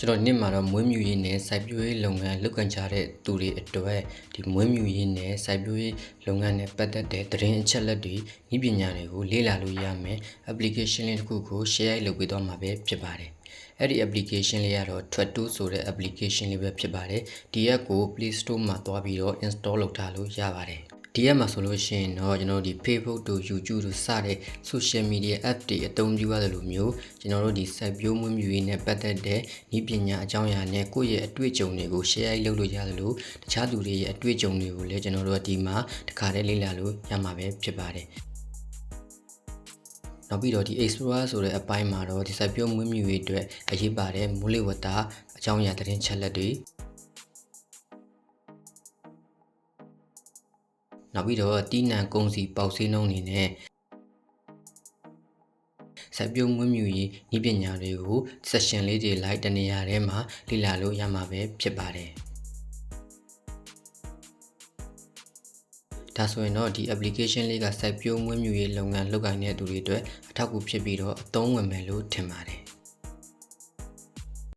ကျွန်တော်နေ့မှာတော့မွေးမြူရေးနဲ့စိုက်ပျိုးရေးလုပ်ငန်းလုပ်ကိုင်ကြတဲ့သူတွေအတွက်ဒီမွေးမြူရေးနဲ့စိုက်ပျိုးရေးလုပ်ငန်းနဲ့ပတ်သက်တဲ့သတင်းအချက်အလက်တွေဤပညာတွေကိုလေ့လာလို့ရမယ် application လေးတစ်ခုကို share လုပ်ပေးသွားမှာပဲဖြစ်ပါတယ်အဲ့ဒီ application လေးကတော့ Twato ဆိုတဲ့ application လေးပဲဖြစ်ပါတယ်ဒီ app ကို Play Store မှာသွားပြီးတော့ install လုပ်ထားလို့ရပါတယ်ဒီ app မှာဆိုလို့ရှိရင်တော့ကျွန်တော်တို့ဒီ Facebook တို့ YouTube တို့စတဲ့ social media app တွေအသုံးပြုရတယ်လို့မျိုးကျွန်တော်တို့ဒီစိုက်ပျိုးမွေးမြူရေးနဲ့ပတ်သက်တဲ့ဤပညာအကြောင်းအရာနဲ့ကိုယ့်ရဲ့အတွေ့အကြုံတွေကို share လုပ်လို့ရတယ်လို့တခြားသူတွေရဲ့အတွေ့အကြုံတွေကိုလည်းကျွန်တော်တို့ဒီမှာတစ်ခါတည်းလေ့လာလို့ရမှာပဲဖြစ်ပါတယ်နောက်ပြီးတော့ဒီ Explorer ဆိုတဲ့အပိုင်းမှာတော့ဒီစိုက်ပျိုးမွေးမြူရေးအတွက်အရေးပါတဲ့မိုးလေဝသအကြောင်းအရာသတင်းချက်လက်တွေနောက်ပြီးတော့တီးနှံကုန်စည်ပေါက်ဈေးနှုန်းတွေနဲ့စိုက်ပျိုးမွေးမြူရေးဤပညာတွေကို session လေးတွေ live တနေရာထဲမှာလေ့လာလို့ရမှာပဲဖြစ်ပါတယ်ဒါဆိုရင်တော့ဒီ application လေးကစိုက်ပျိုးမွေးမြူရေးလုပ်ငန်းလုပ်ကိုင်တဲ့သူတွေအတွက်အထောက်အကူဖြစ်ပြီးတော့အသုံးဝင်မယ်လို့ထင်ပါတယ်